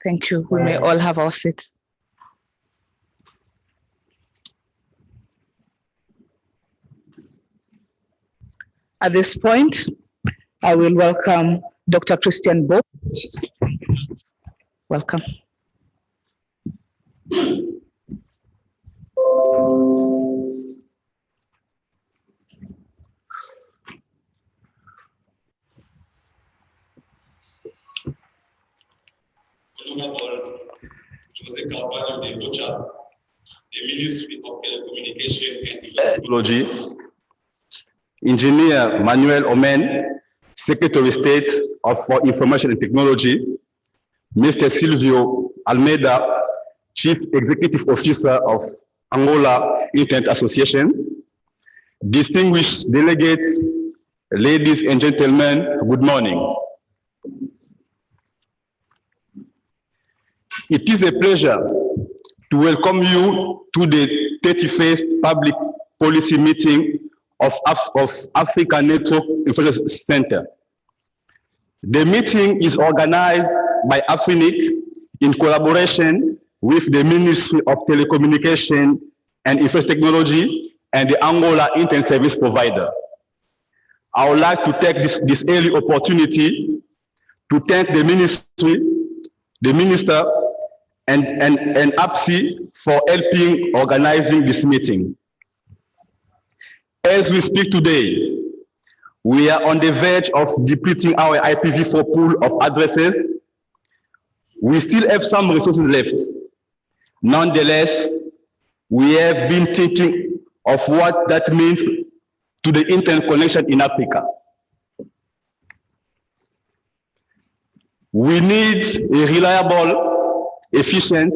Thank you. We may all have our seats. At this point, I will welcome Dr. Christian Bo. Welcome. Honorable Jose Carvalho de Rocha, the Ministry of Telecommunication and Technology, Engineer Manuel Omen, Secretary of State for Information and Technology, Mr. Silvio Almeida, Chief Executive Officer of Angola Internet Association, distinguished delegates, ladies and gentlemen, good morning. It is a pleasure to welcome you to the 31st Public Policy Meeting of Africa Network Information Center. The meeting is organized by AFRINIC in collaboration with the Ministry of Telecommunication and Information Technology and the Angola Internet Service Provider. I would like to take this early opportunity to thank the Ministry, the Minister, and APSI for helping organizing this meeting. As we speak today, we are on the verge of depleting our IPv4 pool of addresses. We still have some resources left. Nonetheless, we have been thinking of what that means to the internet connection in Africa. We need a reliable, efficient,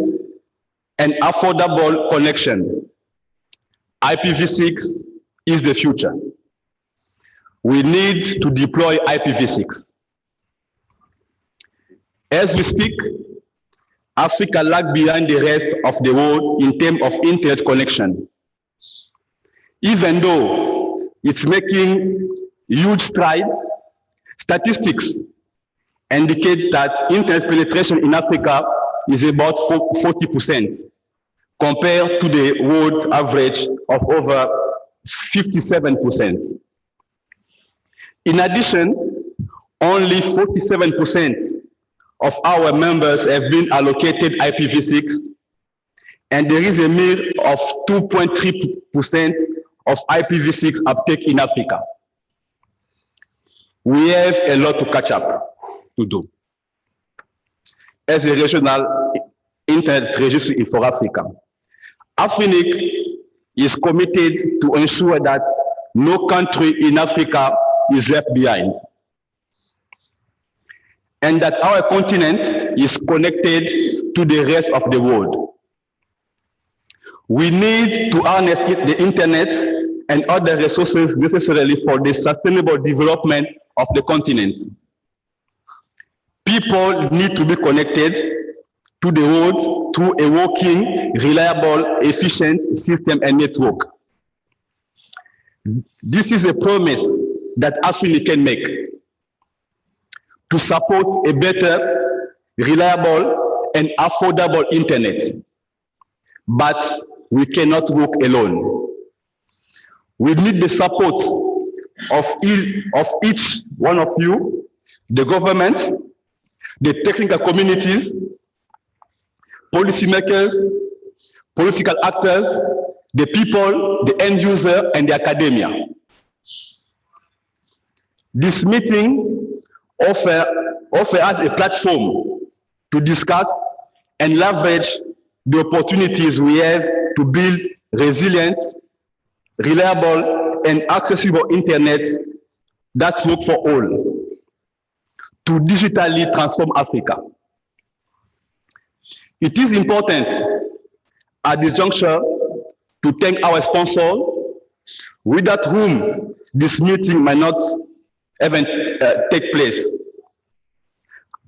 and affordable connection. IPv6 is the future. We need to deploy IPv6. As we speak, Africa lags behind the rest of the world in terms of internet connection. Even though it's making huge strides, statistics indicate that internet penetration in Africa is about 40% compared to the world average of over 57%. In addition, only 47% of our members have been allocated IPv6, and there is a mere of 2.3% of IPv6 uptake in Africa. we have a lot to catch up to do. As a regional internet registry for Africa, AFRINIC is committed to ensure that no country in Africa is left behind, and that our continent is connected to the rest of the world. We need to harness the internet and other resources necessarily for the sustainable development of the continent. People need to be connected to the world through a working, reliable, efficient system and network. This is a promise that AFRINIC can make to support a better, reliable, and affordable internet. But we cannot work alone. We need the support of each one of you, the government, the technical communities, policymakers, political actors, the people, the end user, and the academia. This meeting offers us a platform to discuss and leverage the opportunities we have to build resilient, reliable, and accessible internet that's work for all, to digitally transform Africa. It is important at this juncture to thank our sponsor, without whom this meeting might not even take place.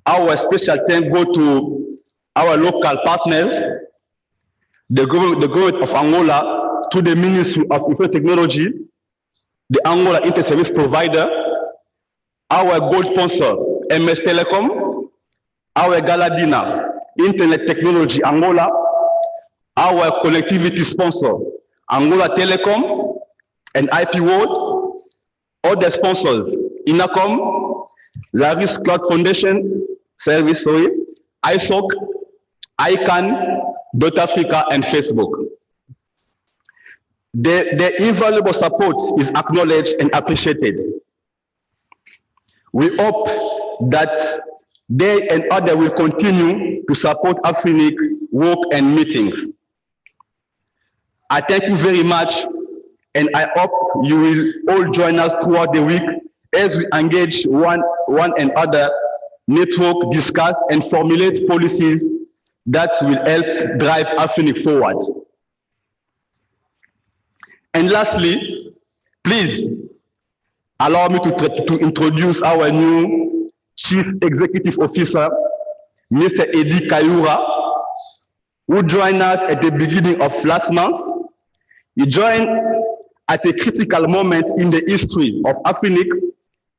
Our special thanks go to our local partners, the government of Angola, to the Ministry of Information Technology, the Angola Internet Service Provider, our gold sponsor, MS Telecom, our Galadina, Internet Technology Angola, our connectivity sponsor, Angola Telecom and IP World, other sponsors, Inacom, Laris Cloud Foundation Service, ISOC, ICANN, Africa, and Facebook. Their invaluable support is acknowledged and appreciated. We hope that they and others will continue to support AFRINIC work and meetings. I thank you very much, and I hope you will all join us throughout the week as we engage one another, network, discuss, and formulate policies that will help drive AFRINIC forward. And lastly, please allow me to introduce our new Chief Executive Officer, Mr. Edi Kayura, who joined us at the beginning of last month. He joined at a critical moment in the history of AFRINIC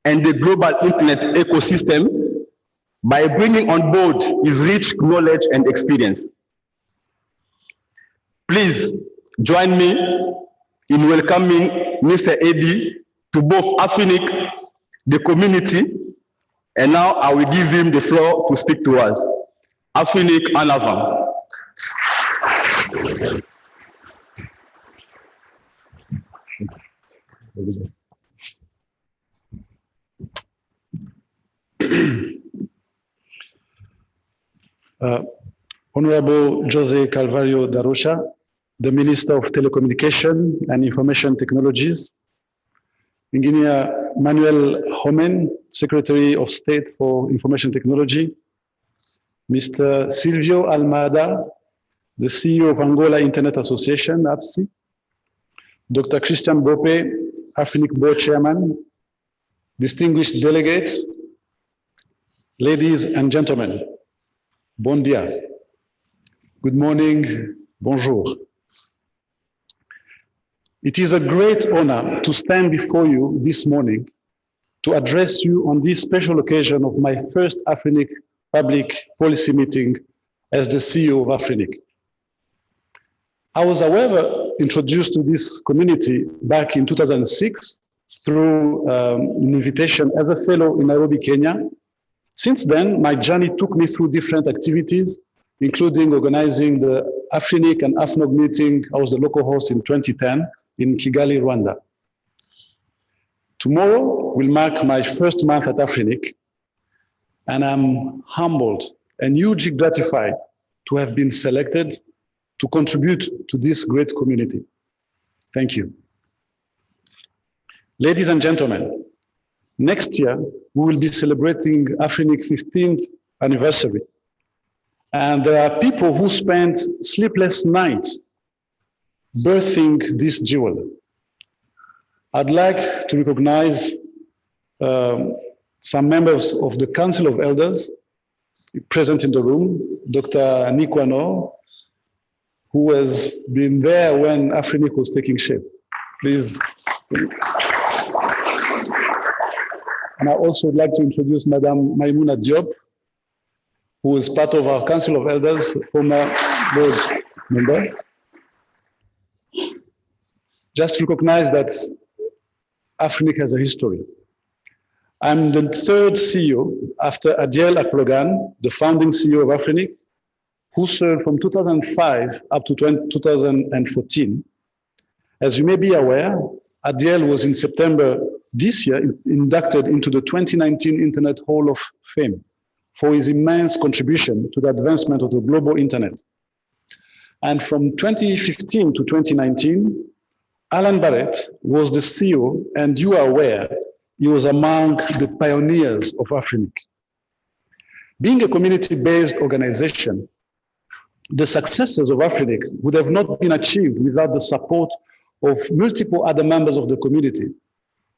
and the global internet ecosystem by bringing on board his rich knowledge and experience. Please join me in welcoming Mr. Edi to both AFRINIC, the community, and now I will give him the floor to speak to us. AFRINIC en avant. Honorable Jose Calvario da Rocha, the Minister of Telecommunication and Information Technologies, Engineer Manuel Homen, Secretary of State for Information Technology, Mr. Silvio Almada, the CEO of Angola Internet Association, APSI, Dr. Christian Bope, AFRINIC Board Chairman, distinguished delegates, ladies and gentlemen, bon dia, good morning, bonjour. It is a great honor to stand before you this morning to address you on this special occasion of my first AFRINIC public policy meeting as the CEO of AFRINIC. I was, however, introduced to this community back in 2006 through an invitation as a fellow in Nairobi, Kenya. Since then, my journey took me through different activities, including organizing the AFRINIC and AFNOG meeting. I was the local host in 2010 in Kigali, Rwanda. Tomorrow, will mark my first month at AFRINIC, and I'm humbled and hugely gratified to have been selected to contribute to this great community. Thank you. Ladies and gentlemen, next year we will be celebrating AFRINIC 15th anniversary. And there are people who spent sleepless nights birthing this jewel. I'd like to recognize some members of the Council of Elders present in the room, Dr. Nikwano, who has been there when AFRINIC was taking shape. Please. And I also would like to introduce Madame Maimouna Diop, who is part of our Council of Elders, former board member. Just to recognize that AFRINIC has a history. I'm the third CEO after Adiel Aklogan, the founding CEO of AFRINIC, who served from 2005 up to 2014. As you may be aware, Adiel was in September this year inducted into the 2019 Internet Hall of Fame for his immense contribution to the advancement of the global internet. And from 2015 to 2019, Alan Barrett was the CEO, and you are aware, he was among the pioneers of AFRINIC. Being a community-based organization, the successes of AFRINIC would have not been achieved without the support of multiple other members of the community.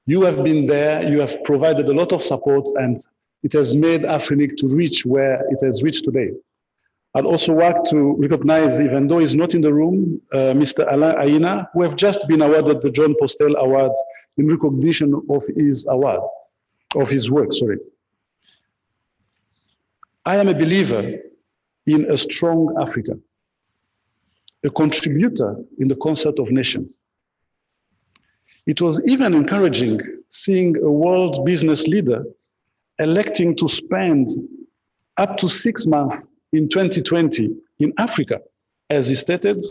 You have been there, you have provided a lot of support, and it has made AFRINIC to reach where it has reached today. I'd also like to recognize, even though he's not in the room, Mr. Alain Aina, who have just been awarded the John Postel Award in recognition of his award, of his work, sorry. I am a believer in a strong Africa, a contributor in the concert of nations. It was even encouraging seeing a world business leader electing to spend up to 6 months in 2020 in Africa. As he stated,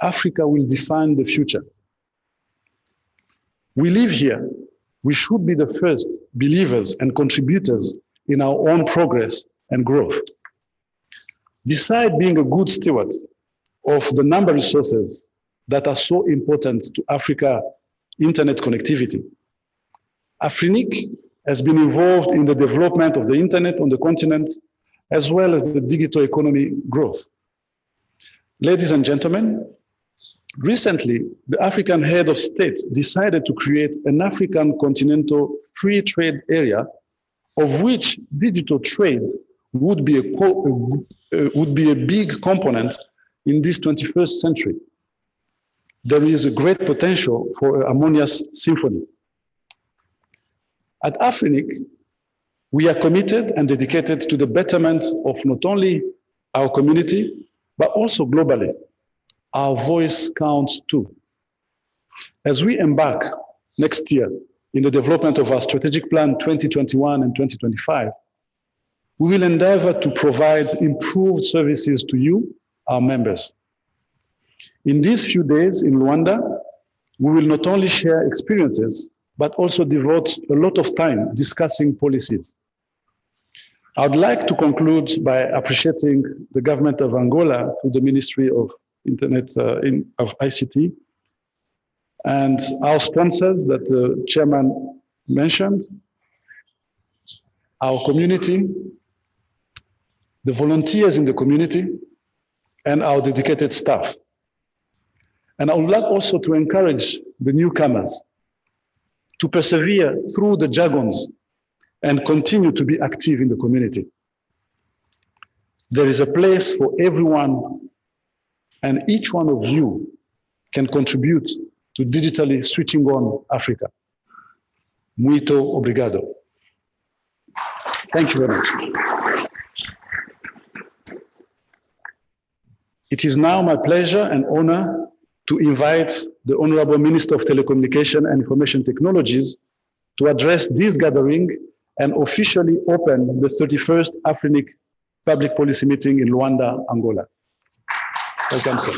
Africa will define the future. We live here. We should be the first believers and contributors in our own progress and growth. Besides being a good steward of the number of resources that are so important to Africa internet connectivity, AFRINIC has been involved in the development of the internet on the continent, as well as the digital economy growth. Ladies and gentlemen, recently, the African head of state decided to create an African continental free trade area, of which digital trade would be a big component in this 21st century. There is a great potential for a harmonious symphony. At AFRINIC, we are committed and dedicated to the betterment of not only our community, but also globally. Our voice counts too. As we embark next year in the development of our strategic plan 2021 and 2025, we will endeavor to provide improved services to you, our members. In these few days in Luanda, we will not only share experiences, but also devote a lot of time discussing policies. I'd like to conclude by appreciating the government of Angola through the Ministry of Internet of ICT and our sponsors that the chairman mentioned, our community, the volunteers in the community, and our dedicated staff. And I would like also to encourage the newcomers to persevere through the jargons and continue to be active in the community. There is a place for everyone, and each one of you can contribute to digitally switching on Africa. Muito obrigado. Thank you very much. It is now my pleasure and honor to invite the Honorable Minister of Telecommunication and Information Technologies to address this gathering and officially open the 31st AFRINIC Public Policy Meeting in Luanda, Angola. Welcome, sir.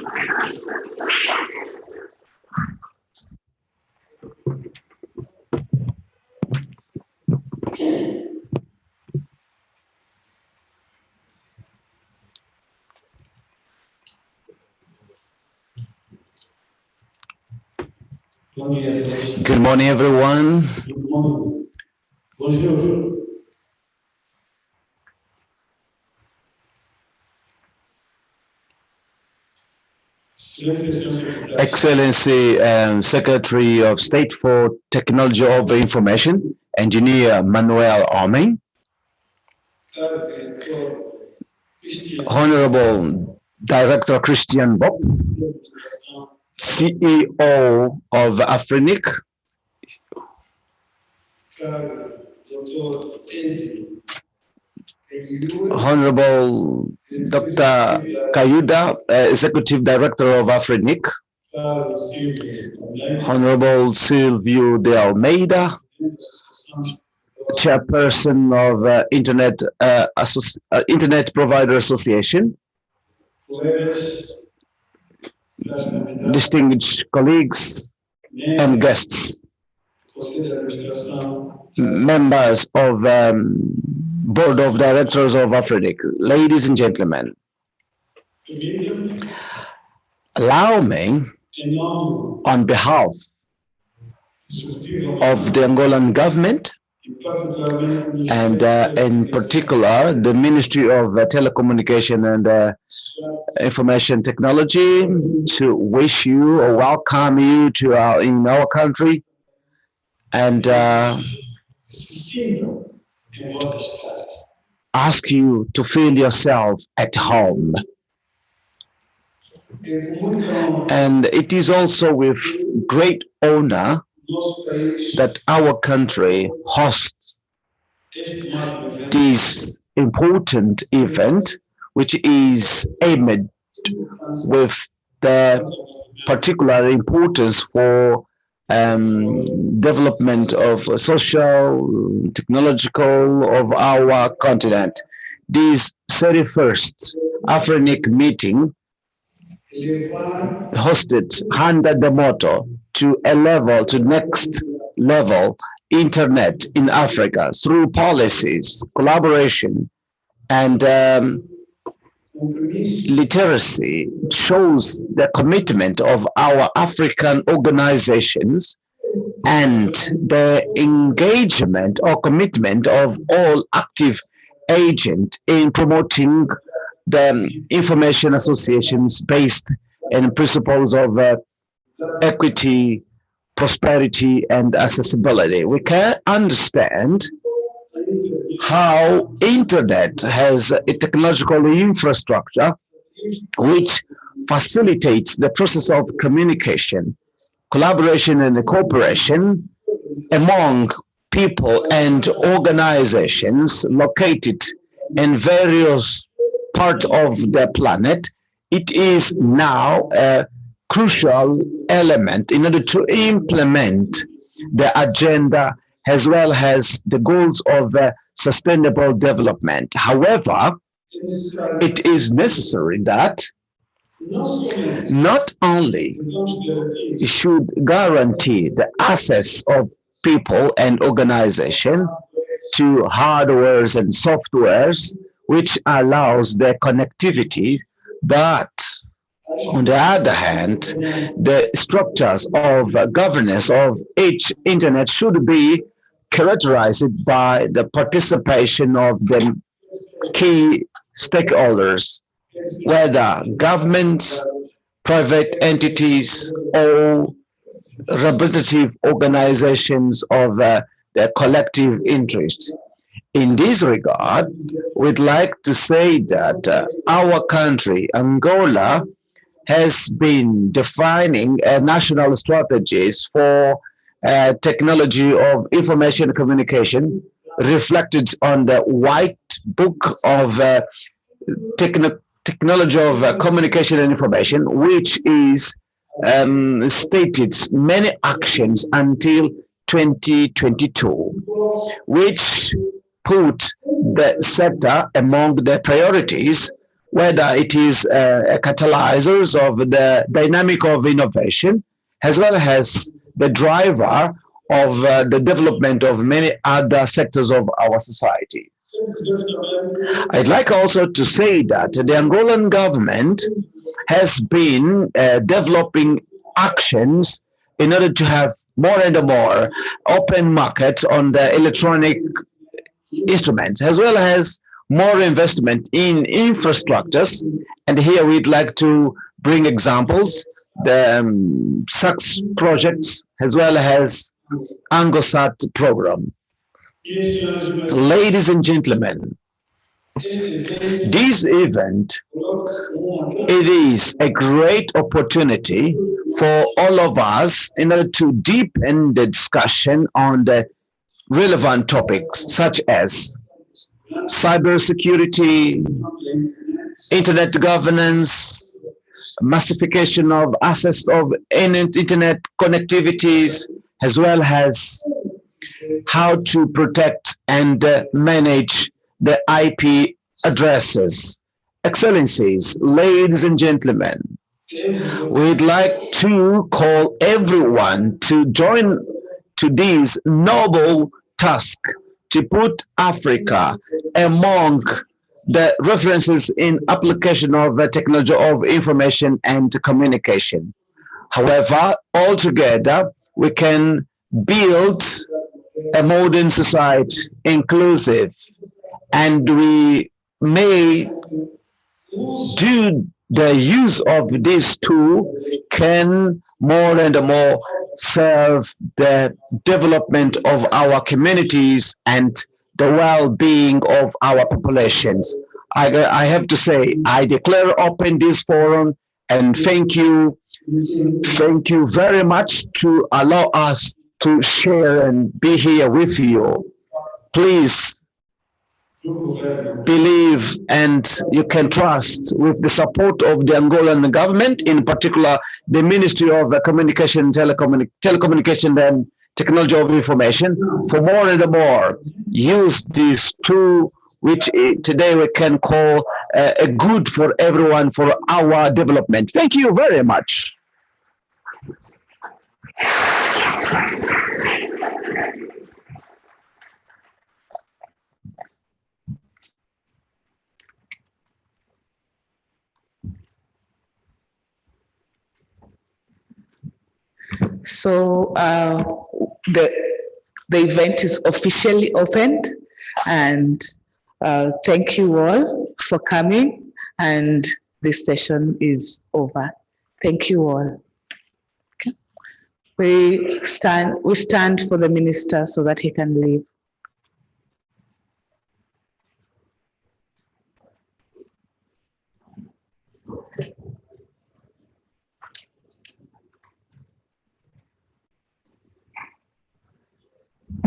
Good morning, everyone. Excellency Secretary of State for Technology of Information, Engineer Manuel Oming, Honorable Director Christian Bob, CEO of AFRINIC, Honorable Dr. Kayuda, Executive Director of AFRINIC, Honorable Silvio de Almeida, Chairperson of Internet Provider Association, distinguished colleagues and guests, members of Board of Directors of AFRINIC, ladies and gentlemen, allow me, on behalf of the Angolan government, and in particular the Ministry of Telecommunication and Information Technology, to wish you or welcome you to in our country, and ask you to feel yourself at home. And it is also with great honor that our country hosts this important event, which is aimed with the particular importance for development of social, technological of our continent. This 31st AFRINIC meeting hosted under the motto to next level internet in Africa through policies, collaboration, and literacy, shows the commitment of our African organizations and the engagement or commitment of all active agents in promoting the information associations based on principles of equity, prosperity, and accessibility. We can understand how internet has a technological infrastructure which facilitates the process of communication, collaboration, and cooperation among people and organizations located in various parts of the planet. It is now a crucial element in order to implement the agenda as well as the goals of sustainable development. However, it is necessary that not only should guarantee the access of people and organization to hardwares and softwares, which allows their connectivity, but on the other hand, the structures of governance of each internet should be characterized by the participation of the key stakeholders, whether governments, private entities, or representative organizations of the collective interest. In this regard, we'd like to say that our country, Angola, has been defining national strategies for technology of information communication, reflected on the White Book of Technology of Communication and Information, which is stated many actions until 2022, which put the sector among the priorities, whether it is catalyzers of the dynamic of innovation, as well as the driver of the development of many other sectors of our society. I'd like also to say that the Angolan government has been developing actions in order to have more and more open market on the electronic instruments, as well as more investment in infrastructures. And here we'd like to bring examples, the SACS projects, as well as ANGOSAT program. Ladies and gentlemen, this event, it is a great opportunity for all of us in order to deepen the discussion on the relevant topics such as cybersecurity, internet governance, massification of access of internet connectivities, as well as how to protect and manage the IP addresses. Excellencies, ladies and gentlemen, we'd like to call everyone to join to this noble task to put Africa among the references in application of the technology of information and communication. However, altogether, we can build a modern society, inclusive, and we may do the use of this tool can more and more serve the development of our communities and the well-being of our populations. I have to say, I declare open this forum and thank you very much to allow us to share and be here with you. Please believe and you can trust with the support of the Angolan government, in particular the Ministry of Communication, Telecommunication and Technology of Information, for more and more use this tool, which today we can call a good for everyone for our development. Thank you very much. So the event is officially opened, and thank you all for coming, and this session is over. Thank you all. Okay. We stand for the minister so that he can leave.